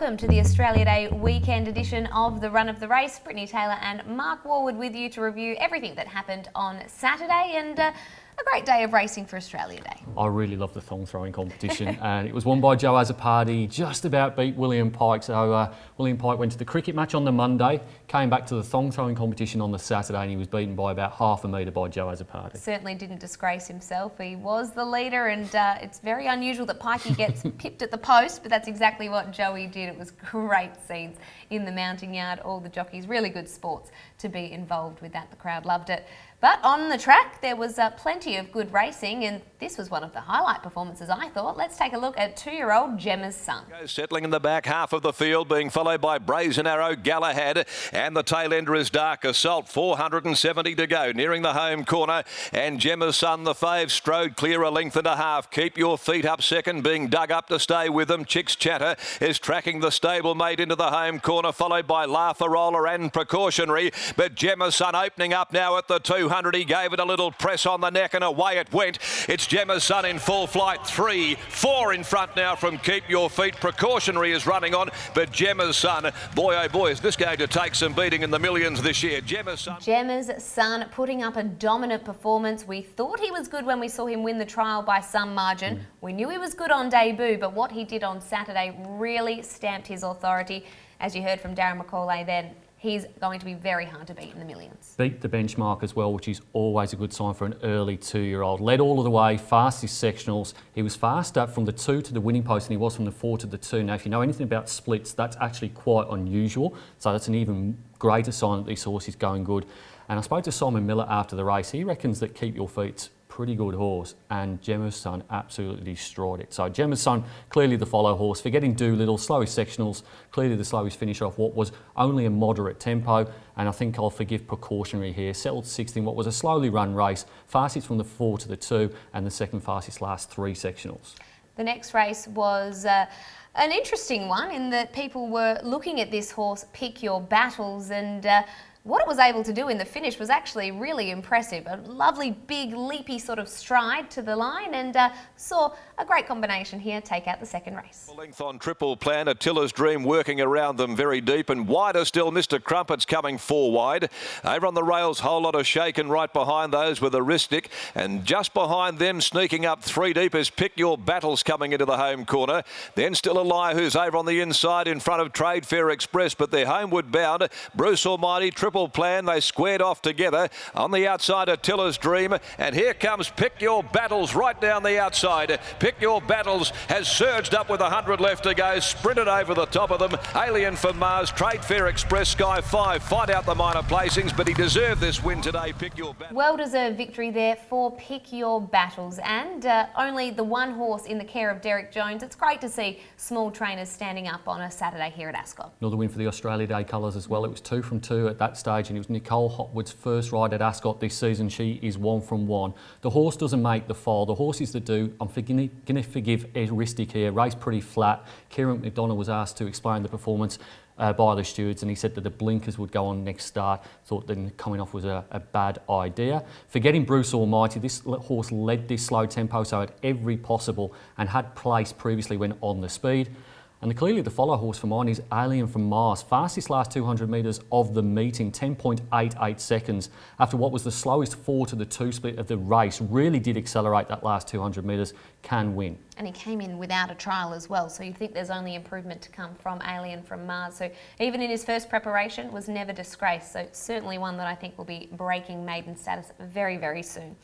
welcome to the Australia Day weekend edition of the Run of the Race. Brittany Taylor and Mark Warwood with you to review everything that happened on Saturday and a great day of racing for Australia Day. I really love the thong throwing competition and it was won by Joe Azzopardi, just about beat William Pike. So William Pike went to the cricket match on the Monday, came back to the thong throwing competition on the Saturday and he was beaten by about half a metre by Joe Azzopardi. Certainly didn't disgrace himself. He was the leader and it's very unusual that Pikey gets pipped at the post, but that's exactly what Joey did. It was great scenes in the mounting yard, all the jockeys, really good sports to be involved with that. The crowd loved it. But on the track, there was plenty of good racing, and this was one of the highlight performances, I thought. Let's take a look at 2-year-old Gemmas Son. Settling in the back half of the field, being followed by Brazen Arrow, Galahad, and the tail ender is Dark Assault. 470 to go, nearing the home corner, and Gemmas Son, the fave, strode clear a length and a half. Keep Your Feet Up second, being dug up to stay with them. Chick's Chatter is tracking the stablemate into the home corner, followed by Laugh-A-Roller and Precautionary. But Gemmas Son opening up now at the 200. He gave it a little press on the neck and away it went. It's Gemmas Son in full flight. 3, 4 in front now from Keep Your Feet. Precautionary is running on, but Gemmas Son, boy oh boy, is this going to take some beating in the millions this year. Gemmas Son putting up a dominant performance. We thought he was good when we saw him win the trial by some margin. We knew he was good on debut, but what he did on Saturday really stamped his authority. As you heard from Darren McCauley then, he's going to be very hard to beat in the millions. Beat the benchmark as well, which is always a good sign for an early 2-year-old. Led all of the way, fastest sectionals. He was fast up from the 2 to the winning post and he was from the 4 to the 2. Now, if you know anything about splits, that's actually quite unusual. So that's an even greater sign that this horse is going good. And I spoke to Simon Miller after the race. He reckons that Keep Your Feet's pretty good horse and Gemmas Son absolutely destroyed it. So Gemmas Son, clearly the follow horse, forgetting Doolittle, slowest sectionals, clearly the slowest finish off what was only a moderate tempo, and I think I'll forgive Precautionary here. Settled 6th in what was a slowly run race, fastest from the 4 to the 2 and the second fastest last 3 sectionals. The next race was an interesting one in that people were looking at this horse Pick Your Battles and what it was able to do in the finish was actually really impressive. A lovely, big, leapy sort of stride to the line and saw a great combination here take out the second race. Length on Triple Plan, Attila's Dream working around them very deep and wider still. Mr. Crumpet's coming 4 wide. Over on the rails, whole lot of shaking right behind those with Aristic, and just behind them, sneaking up 3 deep, is Pick Your Battles coming into the home corner. Then still a Liar who's over on the inside in front of Trade Fair Express, but they're homeward bound. Bruce Almighty, Triple Plan, they squared off together. On the outside, Attila's Dream, and here comes Pick Your Battles right down the outside. Pick Your Battles has surged up with 100 left to go, sprinted over the top of them. Alien from Mars, Trade Fair Express, Sky 5 fight out the minor placings, but he deserved this win today. Pick Your Battles. Well-deserved victory there for Pick Your Battles, and only the one horse in the care of Derek Jones. It's great to see small trainers standing up on a Saturday here at Ascot. Another win for the Australia Day colours as well. It was 2 from 2 at that stage and it was Nicole Hopwood's first ride at Ascot this season. She is 1 from 1. The horse doesn't make the foal. The horses that do, I'm going to forgive Aristic here. Raced pretty flat. Kieran McDonough was asked to explain the performance by the stewards and he said that the blinkers would go on next start. Thought that coming off was a bad idea. Forgetting Bruce Almighty, this horse led this slow tempo, so at every possible and had place previously when on the speed. And clearly the follow horse for mine is Alien from Mars. Fastest last 200 metres of the meeting, 10.88 seconds. After what was the slowest 4 to the 2 split of the race, really did accelerate that last 200 metres, can win. And he came in without a trial as well, so you think there's only improvement to come from Alien from Mars. So even in his first preparation, was never disgraced. So certainly one that I think will be breaking maiden status very, very soon.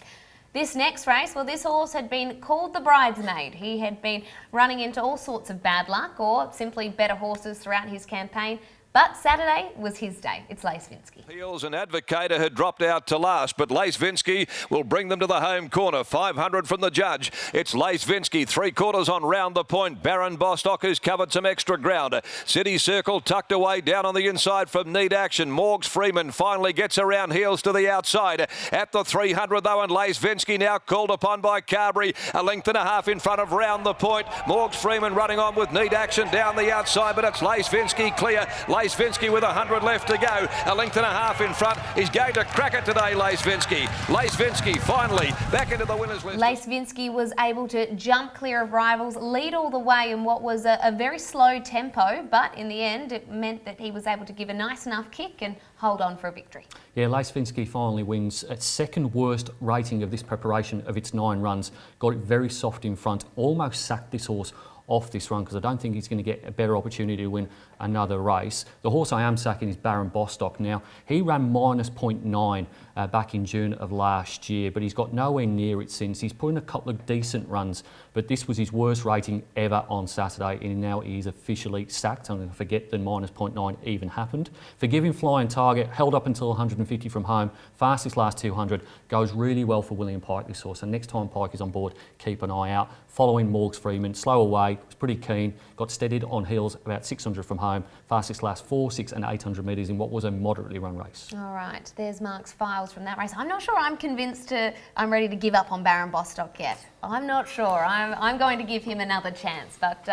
This next race, well, this horse had been called the bridesmaid. He had been running into all sorts of bad luck or simply better horses throughout his campaign. But Saturday was his day. It's Lace Vinsky. Heels and Advocator had dropped out to last, but Lace Vinsky will bring them to the home corner. 500 from the judge. It's Lace Vinsky, 3/4 on Round the Point. Baron Bostock, who's covered some extra ground. City Circle tucked away down on the inside from Need Action. Morgs Freeman finally gets around heels to the outside. At the 300 though, and Lace Vinsky now called upon by Carberry. A length and a half in front of Round the Point. Morgs Freeman running on with Need Action down the outside, but it's Lace Vinsky clear. Lace Lacevinsky with 100 left to go. A length and a half in front. He's going to crack it today, Lacevinsky. Lacevinsky finally back into the winners list. Lacevinsky was able to jump clear of rivals, lead all the way in what was a very slow tempo, but in the end it meant that he was able to give a nice enough kick and hold on for a victory. Yeah, Lacevinsky finally wins its second worst rating of this preparation of its 9 runs. Got it very soft in front, almost sacked this horse off this run because I don't think he's going to get a better opportunity to win another race. The horse I am sacking is Baron Bostock. Now, he ran -0.9 back in June of last year, but he's got nowhere near it since. He's put in a couple of decent runs, but this was his worst rating ever on Saturday, and now he's officially sacked. I'm going to forget the -0.9 even happened. Forgiving Flying Target, held up until 150 from home, fastest last 200, goes really well for William Pike, this horse, and next time Pike is on board, keep an eye out. Following Morgs Freeman, slow away, was pretty keen, got steadied on heels about 600 from home, fastest last 4, 6 and 800 metres in what was a moderately run race. All right, there's Mark's files from that race. I'm not sure I'm convinced I'm ready to give up on Baron Bostock yet. I'm not sure. I'm going to give him another chance, but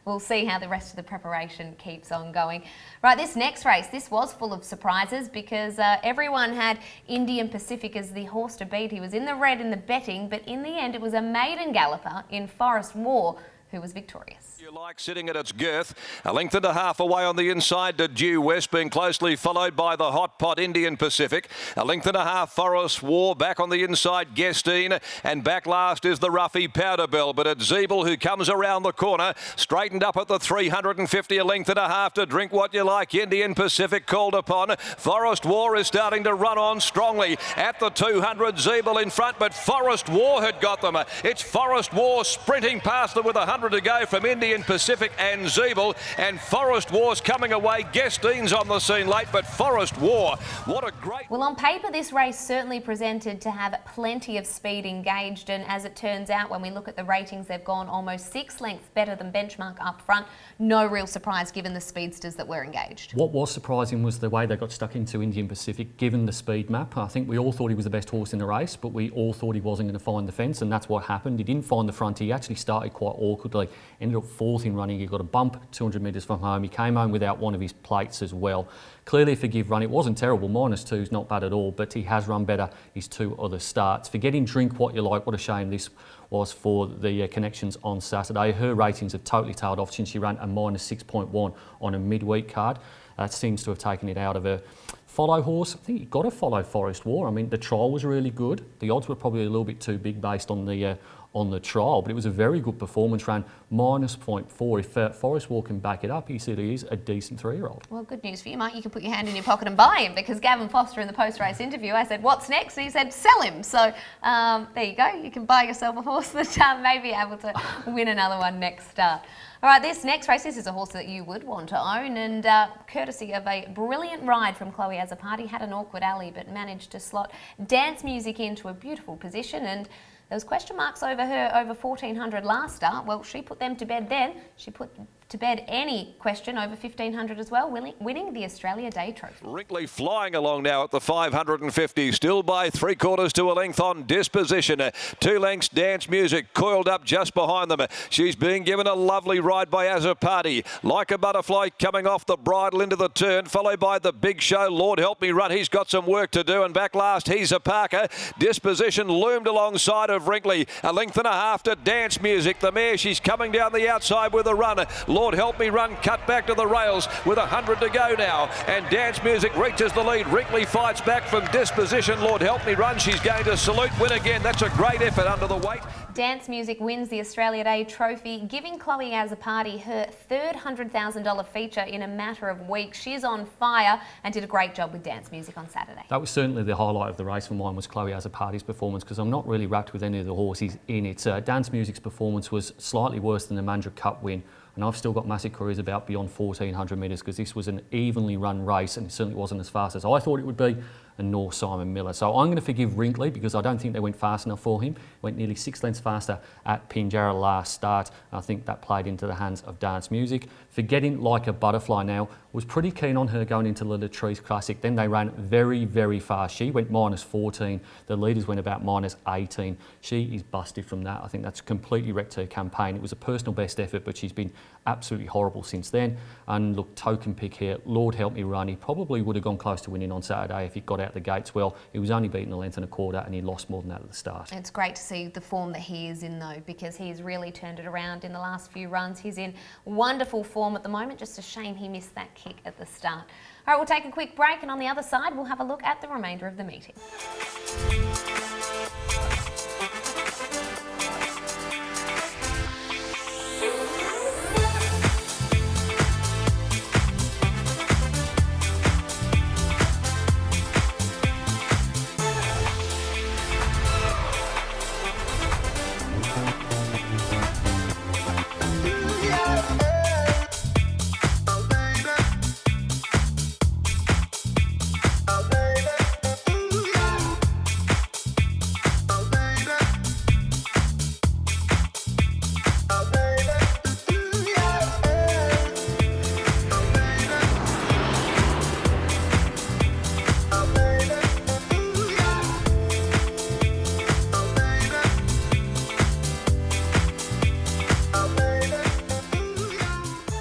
we'll see how the rest of the preparation keeps on going. Right, this next race, this was full of surprises because everyone had Indian Pacific as the horse to beat. He was in the red in the betting, but in the end it was a maiden galloper in Forest War who was victorious. You like sitting at its girth, a length and a half away on the inside to Due West, being closely followed by the hot pot Indian Pacific. A length and a half Forest War, back on the inside Guestine, and back last is the roughy Powder Bell, but it's Zeeble who comes around the corner, straightened up at the 350, a length and a half to Drink What You Like. Indian Pacific called upon. Forest War is starting to run on strongly at the 200, Zeeble in front, but Forest War had got them. It's Forest War sprinting past them with 100 to go from Indian Pacific and Zeeble, and Forest War's coming away. Guestine's on the scene late, but Forest War, what a great... Well, on paper this race certainly presented to have plenty of speed engaged, and as it turns out when we look at the ratings, they've gone almost 6 lengths better than benchmark up front. No real surprise given the speedsters that were engaged. What was surprising was the way they got stuck into Indian Pacific given the speed map. I think we all thought he was the best horse in the race, but we all thought he wasn't going to find the fence, and that's what happened. He didn't find the front. He actually started quite awkwardly, ended up 4th in running. He got a bump 200 metres from home. He came home without one of his plates as well. Clearly a forgive run. It wasn't terrible. -2 is not bad at all, but he has run better his 2 other starts. Forgetting Drink What You Like, what a shame this was for the connections on Saturday. Her ratings have totally tailed off since she ran a -6.1 on a midweek card. That seems to have taken it out of her. Follow horse, I think you've got to follow Forest War. I mean, the trial was really good. The odds were probably a little bit too big based on the trial, but it was a very good performance, ran -0.4. If Forest War can back it up, he said he is a decent 3-year-old. Well, good news for you, Mike. You can put your hand in your pocket and buy him, because Gavin Foster in the post-race interview, I said, what's next? And he said, sell him. So there you go. You can buy yourself a horse that may be able to win another one next start. All right, this next race, this is a horse that you would want to own, and courtesy of a brilliant ride from Chloe Azzopardi, had an awkward alley but managed to slot Dance Music into a beautiful position, and there was question marks over her over 1400 last start. Well, she put them to bed then. She put to bed any question over 1500 as well, winning the Australia Day Trophy. Wrigley flying along now at the 550, still by 3/4 to a length on disposition. 2 lengths Dance Music coiled up just behind them. She's being given a lovely ride by Azzopardi. Like a Butterfly coming off the bridle into the turn, followed by the Big Show. Lord Help Me Run, he's got some work to do, and back last he's a Parker. Disposition loomed alongside of Wrigley. A length and a half to Dance Music. The mare, she's coming down the outside with a run. Lord Help Me Run cut back to the rails with 100 to go now, and Dance Music reaches the lead. Wrigley fights back from Disposition. Lord Help Me Run, she's going to salute win again. That's a great effort under the weight. Dance Music wins the Australia Day Trophy, giving Chloe Azzopardi her 3rd $100,000 feature in a matter of weeks. She's on fire and did a great job with Dance Music on Saturday. That was certainly the highlight of the race for mine, was Chloe Azzopardi's performance, because I'm not really wrapped with any of the horses in it. Dance Music's performance was slightly worse than the Mandurah Cup win, and I've still got massive queries about beyond 1400 metres, because this was an evenly run race and it certainly wasn't as fast as I thought it would be, and North Simon Miller. So I'm going to forgive Wrinkly because I don't think they went fast enough for him. Went nearly 6 lengths faster at Pinjarra last start. I think that played into the hands of Dance Music. Forgetting Like a Butterfly now, was pretty keen on her going into the Latrice Classic. Then they ran very, very fast. She went -14. The leaders went about -18. She is busted from that. I think that's completely wrecked her campaign. It was a personal best effort, but she's been absolutely horrible since then. And look, token pick here, Lord Help Me Run. He probably would have gone close to winning on Saturday if he got out the gates well. He was only beaten a length and a quarter, and he lost more than that at the start. It's great to see the form that he is in, though, because he's really turned it around in the last few runs. He's in wonderful form at the moment. Just a shame he missed that kick at the start. All right, we'll take a quick break, and on the other side, we'll have a look at the remainder of the meeting.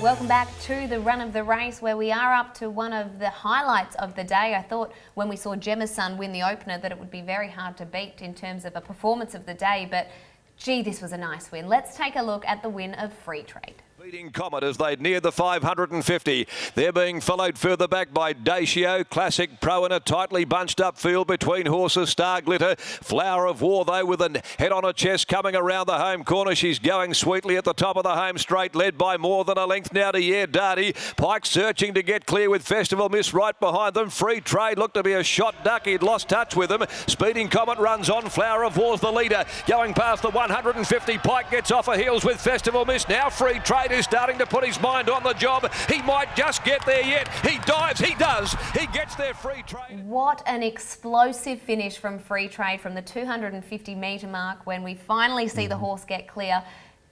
Welcome back to the run of the race, where we are up to one of the highlights of the day. I thought when we saw Gemmas Son win the opener that it would be very hard to beat in terms of a performance of the day, but gee, this was a nice win. Let's take a look at the win of Free Trade. Leading Comet as they near the 550. They're being followed further back by Dacio, Classic Pro in a tightly bunched up field between horses Star Glitter. Flower of War, though, with a head on her chest coming around the home corner. She's going sweetly at the top of the home straight, led by more than a length now to Yeah Darty. Pike searching to get clear with Festival Miss right behind them. Free Trade looked to be a shot duck. He'd lost touch with them. Speeding Comet runs on. Flower of War's the leader. Going past the 150. Pike gets off her heels with Festival Miss. Now Free Trade is starting to put his mind on the job. He might just get there yet. He dives. He does. He gets there, Free Trade. What an explosive finish from Free Trade from the 250 metre mark when we finally see the horse get clear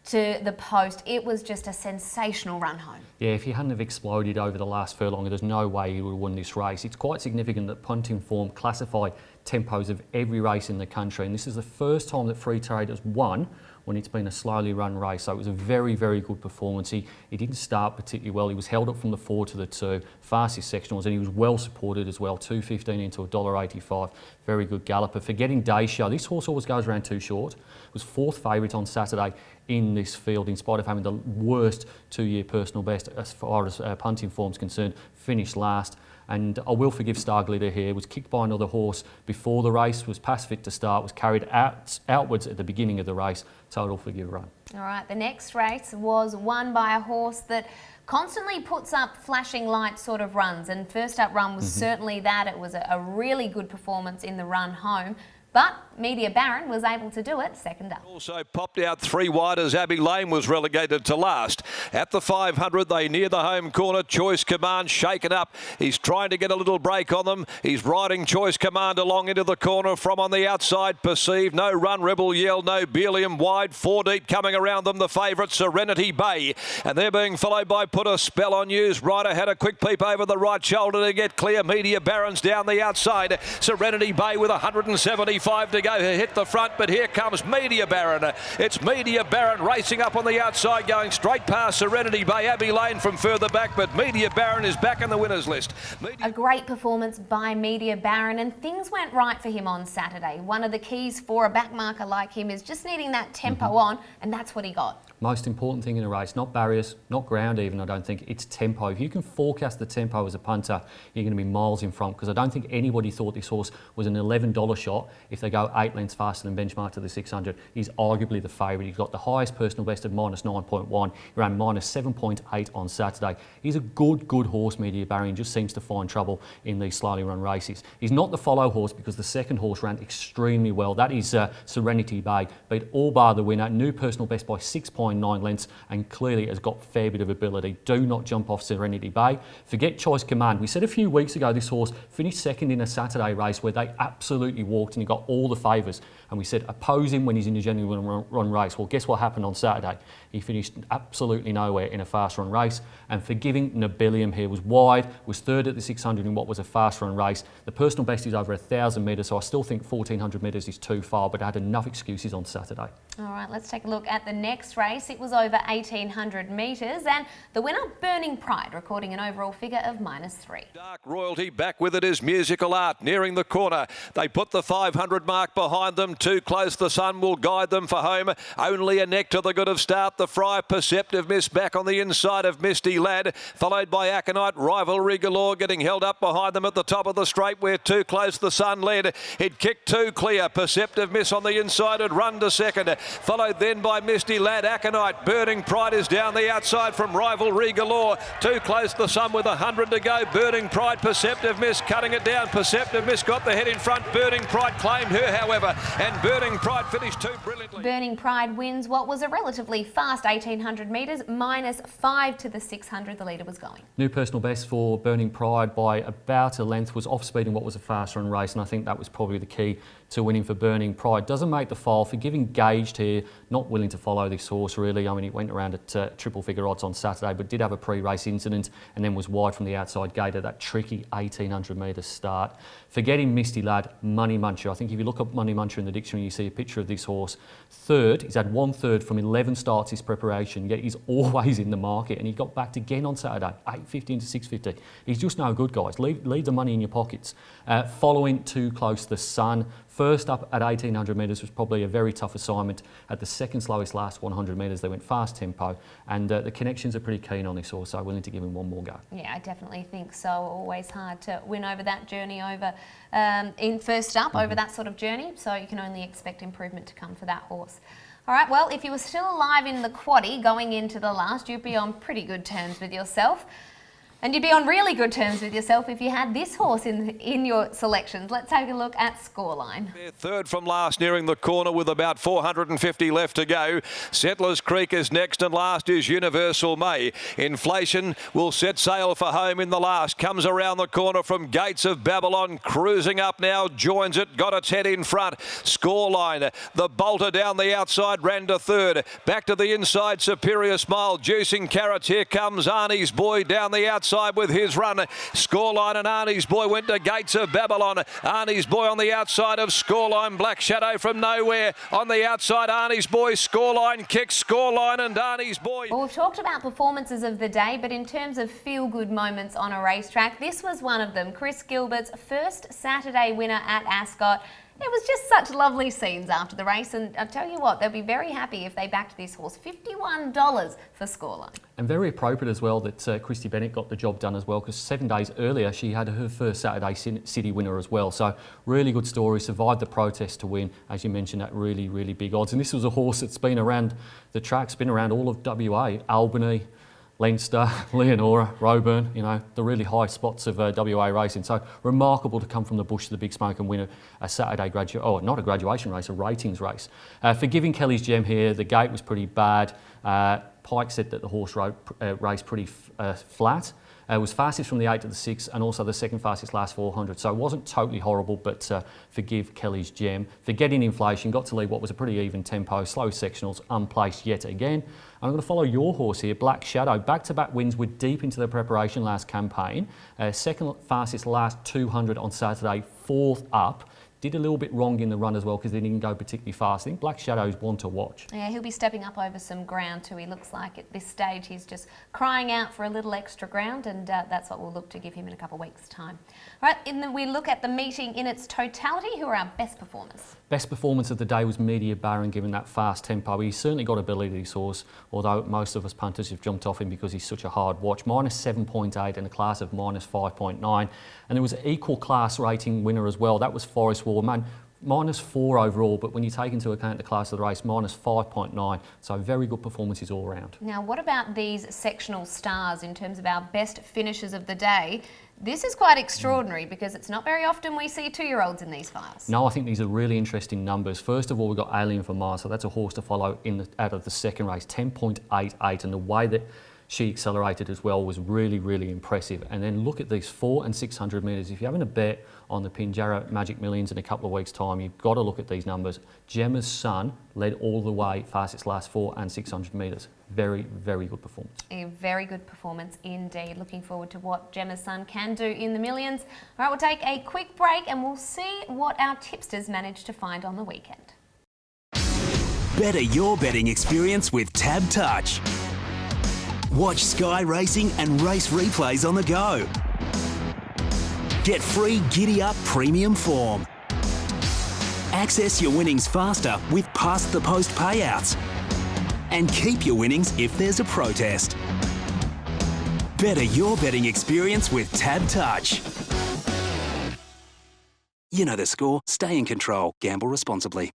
to the post. It was just a sensational run home. Yeah, if he hadn't have exploded over the last furlong, there's no way he would have won this race. It's quite significant that Punting Form classify tempos of every race in the country, and this is the first time that Free Trade has won when it's been a slowly run race. So it was a very, very good performance. He didn't start particularly well. He was held up from the 4 to the 2, fastest sectionals, and he was well supported as well. 2.15 into $1.85. Very good galloper. Forgetting Dacio, this horse always goes around too short. Was 4th favourite on Saturday in this field, in spite of having the worst 2-year personal best as far as punting form's concerned. Finished last. And I will forgive Star Glitter here. Was kicked by another horse before the race, was past fit to start, was carried outwards at the beginning of the race. Total forgive run. All right, the next race was won by a horse that constantly puts up flashing light sort of runs, and first up run was certainly that. It was a really good performance in the run home. But Media Baron was able to do it second up. Also popped out 3 wide as Abbey Lane was relegated to last. At the 500, they near the home corner. Choice Command shaken up. He's trying to get a little break on them. He's riding Choice Command along into the corner from on the outside. Perceived. No Run Rebel Yell. No Berlium wide. 4 deep coming around them. The favourite Serenity Bay. And they're being followed by Put a Spell on You's. Ryder had a quick peep over the right shoulder to get clear. Media Baron's down the outside. Serenity Bay with 175 to go, hit the front, but here comes Media Baron. It's Media Baron racing up on the outside, going straight past Serenity Bay. Abbey Lane from further back, but Media Baron is back in the winners list. A great performance by Media Baron, and things went right for him on Saturday. One of the keys for a backmarker like him is just needing that tempo on, and that's what he got. Most important thing in a race, not barriers, not ground even, I don't think, it's tempo. If you can forecast the tempo as a punter, you're going to be miles in front, because I don't think anybody thought this horse was an $11 shot if they go 8 lengths faster than benchmark to the 600. He's arguably the favourite. He's got the highest personal best of -9.1. He ran -7.8 on Saturday. He's a good horse, Media Barry, and just seems to find trouble in these slowly run races. He's not the follow horse because the second horse ran extremely well. That is Serenity Bay. Beat all bar the winner, new personal best by 6.9 lengths, and clearly has got a fair bit of ability. Do not jump off Serenity Bay. Forget Choice Command. We said a few weeks ago this horse finished second in a Saturday race where they absolutely walked and he got all the favours. And we said oppose him when he's in a genuine run race. Well, guess what happened on Saturday? He finished absolutely nowhere in a fast run race. And Forgiving Nobilium here was wide, was third at the 600 in what was a fast run race. The personal best is over 1,000 metres, so I still think 1,400 metres is too far, but I had enough excuses on Saturday. All right, let's take a look at the next race. It was over 1,800 metres, and the winner, Burning Pride, recording an overall figure of -3. Dark Royalty back with it is Musical Art nearing the corner. They put the 500 mark behind them. Too Close the Sun will guide them for home. Only a neck to the good of start. The Fry, Perceptive Miss back on the inside of Misty Lad, followed by Aconite. Rivalry Galore getting held up behind them at the top of the straight where Too Close the Sun led. It kicked 2 clear. Perceptive Miss on the inside had run to second, followed then by Misty Lad. Aconite, Burning Pride is down the outside from Rivalry Galore. Too Close the Sun with 100 to go. Burning Pride, Perceptive Miss cutting it down. Perceptive Miss got the head in front. Burning Pride claimed her, however, and Burning Pride finished 2 brilliantly. Burning Pride wins what was a relatively fast 1,800 metres, -5 to the 600 the leader was going. New personal best for Burning Pride by about a length, was off speed in what was a fast run race, and I think that was probably the key to winning for Burning Pride. Doesn't make the file. Forgiving Gauged here, not willing to follow this horse really. I mean, it went around at triple figure odds on Saturday, but did have a pre-race incident and then was wide from the outside gate at that tricky 1,800 metre start. Forgetting Misty Lad, Money Muncher. I think if you look up Money Muncher in the dictionary, you see a picture of this horse. Third, he's had 1/3 from 11 starts his preparation, yet he's always in the market, and he got backed again on Saturday, 8.50 into 6.50. He's just no good, guys. Leave the money in your pockets. Following Too Close the Sun. First up at 1,800 metres was probably a very tough assignment. At the second slowest last 100 metres, they went fast tempo, and the connections are pretty keen on this horse, so willing to give him one more go. Yeah, I definitely think so. Always hard to win over that journey over in first up, over that sort of journey, so you can only expect improvement to come for that horse. All right, well, if you were still alive in the quaddie going into the last, you'd be on pretty good terms with yourself. And you'd be on really good terms with yourself if you had this horse in your selections. Let's take a look at Scoreline. Third from last, nearing the corner with about 450 left to go. Settlers Creek is next, and last is Universal May. Inflation will set sail for home in the last. Comes around the corner from Gates of Babylon, cruising up now, joins it, got its head in front. Scoreline, the bolter down the outside, ran to third. Back to the inside, Superior Smile, juicing carrots. Here comes Arnie's Boy down the outside with his run. Scoreline and Arnie's Boy went to Gates of Babylon. Arnie's Boy on the outside of Scoreline. Black Shadow from nowhere. On the outside, Arnie's Boy. Scoreline kicks. Scoreline and Arnie's Boy. Well, we've talked about performances of the day, but in terms of feel-good moments on a racetrack, this was one of them. Chris Gilbert's first Saturday winner at Ascot. It was just such lovely scenes after the race, and I'll tell you what, they'll be very happy if they backed this horse. $51 for Scoreline. And very appropriate as well that Christy Bennett got the job done as well, because 7 days earlier she had her first Saturday City winner as well. So really good story, survived the protest to win, as you mentioned, at really, really big odds. And this was a horse that's been around the tracks, been around all of WA, Albany, Leinster, Leonora, Roeburn, you know, the really high spots of WA racing. So remarkable to come from the bush to the big smoke and win a Saturday not a graduation race, a ratings race. Forgiving Kelly's Gem here, the gate was pretty bad. Pike said that the horse raced pretty flat. Was fastest from the 8 to the 6 and also the second fastest last 400. So it wasn't totally horrible, but forgive Kelly's Gem. Forgetting Inflation, got to lead what was a pretty even tempo, slow sectionals, unplaced yet again. And I'm going to follow your horse here, Black Shadow. Back-to-back wins, we're deep into the preparation last campaign. Second fastest last 200 on Saturday, fourth up. Did a little bit wrong in the run as well because they didn't go particularly fast. I think Black Shadow's one to watch. Yeah, he'll be stepping up over some ground too. He looks like at this stage he's just crying out for a little extra ground, and that's what we'll look to give him in a couple of weeks' time. All right, and then we look at the meeting in its totality. Who are our best performers? Best performance of the day was Media Baron, given that fast tempo. He's certainly got ability, this horse, although most of us punters have jumped off him because he's such a hard watch. -7.8 in a class of -5.9. And there was an equal class rating winner as well. That was Forest War. Man, -4 overall, but when you take into account the class of the race, -5.9. So very good performances all round. Now, what about these sectional stars in terms of our best finishers of the day? This is quite extraordinary because it's not very often we see 2-year-olds in these files. No, I think these are really interesting numbers. First of all, we've got Alien from Mars, so that's a horse to follow out of the second race, 10.88, and the way that she accelerated as well was really, really impressive. And then look at these 400 and 600 metres. If you're having a bet on the Pinjarra Magic Millions in a couple of weeks' time, you've got to look at these numbers. Gemmas Son led all the way fastest last 400 and 600 metres. Very, very good performance. A very good performance indeed. Looking forward to what Gemmas Son can do in the millions. All right, we'll take a quick break and we'll see what our tipsters managed to find on the weekend. Better your betting experience with Tab Touch. Watch Sky Racing and race replays on the go. Get free Giddy Up premium form. Access your winnings faster with past the post payouts. And keep your winnings if there's a protest. Better your betting experience with Tab Touch. You know the score. Stay in control. Gamble responsibly.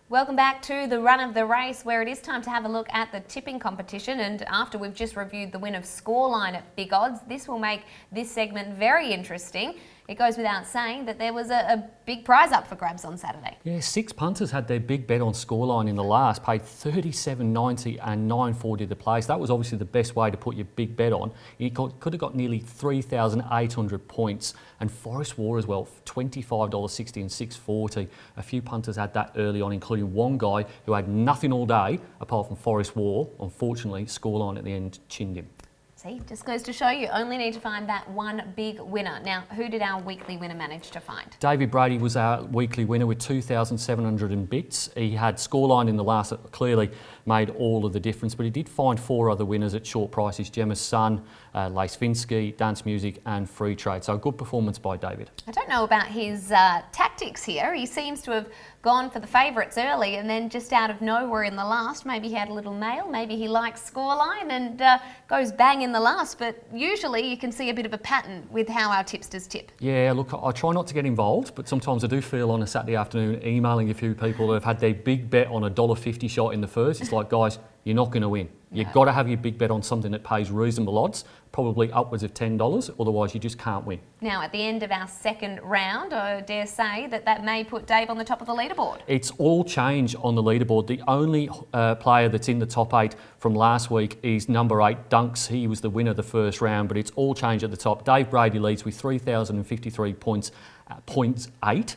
Welcome back to the run of the race, where it is time to have a look at the tipping competition. And after we've just reviewed the win of Scoreline at big odds, this will make this segment very interesting. It goes without saying that there was a big prize up for grabs on Saturday. Yeah, 6 punters had their big bet on Scoreline in the last, paid $37.90 and $9.40 the place. That was obviously the best way to put your big bet on. You could have got nearly 3,800 points. And Forest War as well, $25.60 and $6.40. A few punters had that early on, including one guy who had nothing all day apart from Forest War. Unfortunately, Scoreline at the end chinned him. See, just goes to show you only need to find that one big winner. Now, who did our weekly winner manage to find? David Brady was our weekly winner with 2,700 and bits. He had Scoreline in the last that clearly made all of the difference, but he did find 4 other winners at short prices: Gemmas Son, Lace Finsky, Dance Music and Free Trade. So a good performance by David. I don't know about his tactics here. He seems to have gone for the favourites early and then just out of nowhere in the last, maybe he had a little nail, maybe he likes Scoreline and goes bang in the last, but usually you can see a bit of a pattern with how our tipsters tip. Yeah, look, I try not to get involved, but sometimes I do feel on a Saturday afternoon emailing a few people who have had their big bet on a $1.50 shot in the first. It's like, guys, you're not going to win. You've got to have your big bet on something that pays reasonable odds, probably upwards of $10, otherwise you just can't win. Now, at the end of our second round, I dare say that may put Dave on the top of the leaderboard. It's all changed on the leaderboard. The only player that's in the top 8 from last week is number 8, Dunks. He was the winner of the first round, but it's all changed at the top. Dave Brady leads with 3,053 points, 0.8.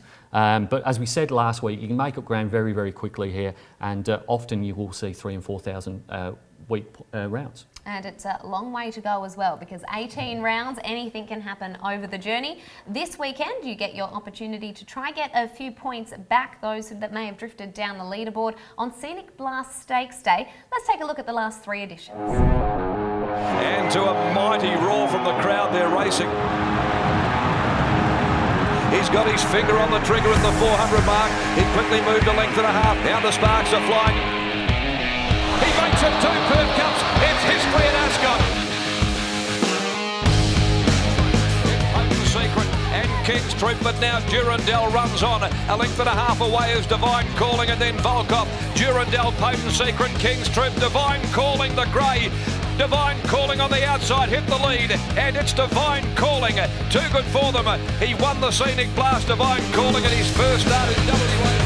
But as we said last week, you can make up ground very, very quickly here, and often you will see 3,000 and 4,000 week rounds. And it's a long way to go as well, because 18 rounds, anything can happen over the journey. This weekend, you get your opportunity to try get a few points back, those that may have drifted down the leaderboard on Scenic Blast Stakes Day. Let's take a look at the last 3 editions. And to a mighty roar from the crowd, they're racing. He's got his finger on the trigger at the 400 mark. He quickly moved a length and a half. Now the sparks are flying. He makes it 2 Perth Cups. It's history at Ascot. Open Secret and King's Troop, but now Durandal runs on. A length and a half away is Divine Calling and then Volkov. Durandal, Potent Secret, King's Troop, Divine Calling, the grey. Divine Calling on the outside, hit the lead, and it's Divine Calling. Too good for them. He won the Scenic Blast, Divine Calling, at his first start in WA.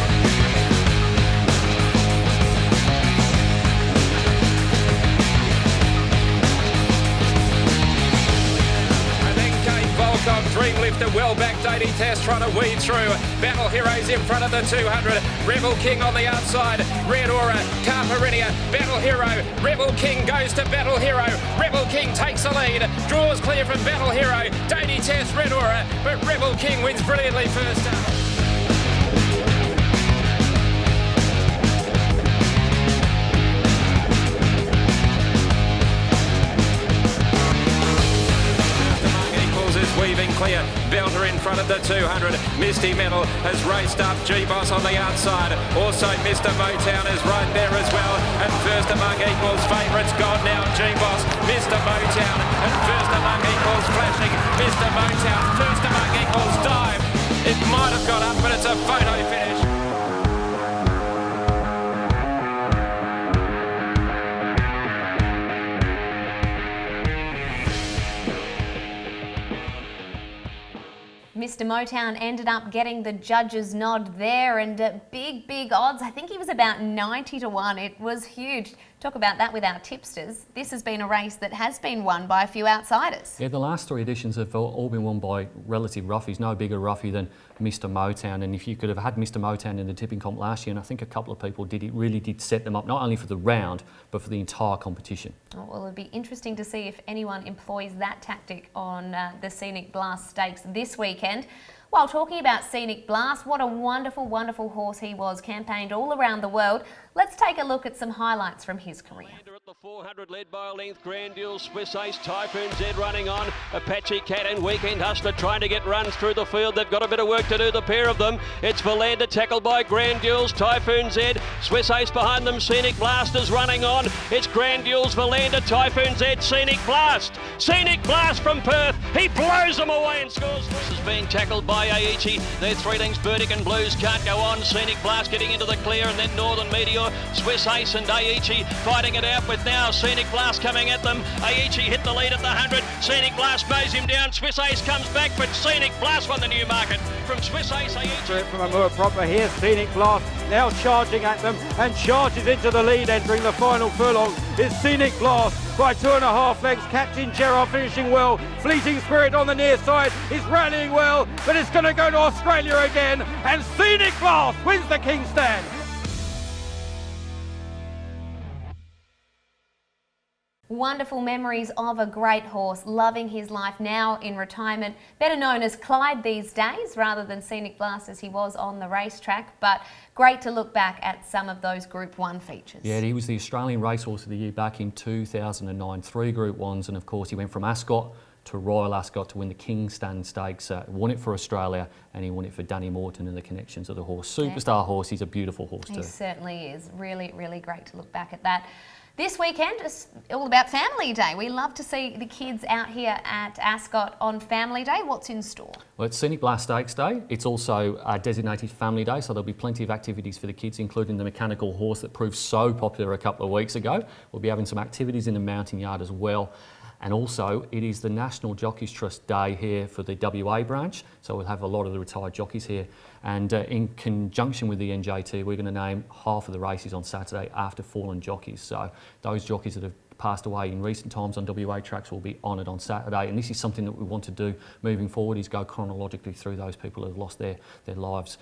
Dreamlifter, well back, Daily Test trying to weed through. Battle Heroes in front of the 200. Rebel King on the outside. Red Aura, Carparinia, Battle Hero. Rebel King goes to Battle Hero. Rebel King takes the lead. Draws clear from Battle Hero. Daily Test, Red Aura, but Rebel King wins brilliantly first up. Weaving clear, Belter in front of the 200. Misty Metal has raced up, G-Boss on the outside. Also Mr. Motown is right there as well. And first among equals, favourites gone now, G-Boss, Mr. Motown. And first among equals, flashing, Mr. Motown. First among equals, dive. It might have got up, but it's a photo finish. Mr. Motown ended up getting the judges' nod there, and big odds. I think he was about 90 to 1. It was huge. Talk about that with our tipsters. This has been a race that has been won by a few outsiders. Yeah, the last 3 editions have all been won by relative roughies. No bigger roughie than Mr. Motown. And if you could have had Mr. Motown in the tipping comp last year, and I think a couple of people did, it really did set them up not only for the round, but for the entire competition. Oh, well, it'll be interesting to see if anyone employs that tactic on the Scenic Blast Stakes this weekend. While talking about Scenic Blast, what a wonderful horse he was, campaigned all around the world. Let's take a look at some highlights from his career. At the 400, led by a length, Grand Duel, Swiss Ace, Typhoon Z running on, Apache Cat and Weekend Hustler trying to get runs through the field. They've got a bit of work to do, the pair of them. It's Verlander tackled by Grand Duels, Typhoon Z, Swiss Ace behind them, Scenic Blasters running on. It's Grand Duels, Verlander, Typhoon Z, Scenic Blast. Scenic Blast from Perth, he blows them away and scores. This is being tackled by Aichi. They're 3 lengths, Burdick and Blues can't go on. Scenic Blast getting into the clear, and then Northern Meteor, Swiss Ace and Aichi fighting it out with now Scenic Blast coming at them. Aichi hit the lead at the 100. Scenic Blast mows him down. Swiss Ace comes back, but Scenic Blast won the new market from Swiss Ace. Aichi from a more proper here. Scenic Blast now charging at them and charges into the lead, entering the final furlong. Is Scenic Blast by 2.5 lengths. Captain Gerard finishing well. Fleeting Spirit on the near side is rallying well, but it's going to go to Australia again, and Scenic Blast wins the King's Stand. Wonderful memories of a great horse, loving his life now in retirement, better known as Clyde these days rather than Scenic Blast as he was on the racetrack, but great to look back at some of those Group 1 features. Yeah, he was the Australian Racehorse of the Year back in 2009, 3 Group 1s, and of course he went from Ascot to Royal Ascot to win the King's Stand Stakes, won it for Australia, and he won it for Danny Morton and the connections of the horse. Superstar horse, he's a beautiful horse too. He certainly is. Really great to look back at that. This weekend is all about Family Day. We love to see the kids out here at Ascot on Family Day. What's in store? Well, it's Scenic Blast Stakes Day. It's also a designated family day, so there'll be plenty of activities for the kids, including the mechanical horse that proved so popular a couple of weeks ago. We'll be having some activities in the mounting yard as well. And also, it is the National Jockeys Trust Day here for the WA branch, so we'll have a lot of the retired jockeys here. And in conjunction with the NJT, we're going to name half of the races on Saturday after fallen jockeys. So those jockeys that have passed away in recent times on WA tracks will be honoured on Saturday, and this is something that we want to do moving forward, is go chronologically through those people who have lost their lives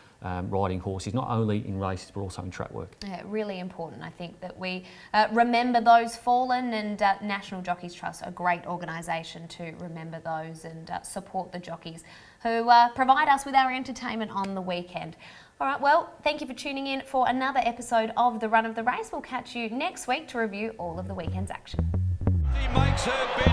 riding horses, not only in races but also in track work. Yeah, really important, I think, that we remember those fallen, and National Jockeys Trust, a great organisation to remember those and support the jockeys who provide us with our entertainment on the weekend. All right, well, thank you for tuning in for another episode of The Run of the Race. We'll catch you next week to review all of the weekend's action. She makes her bid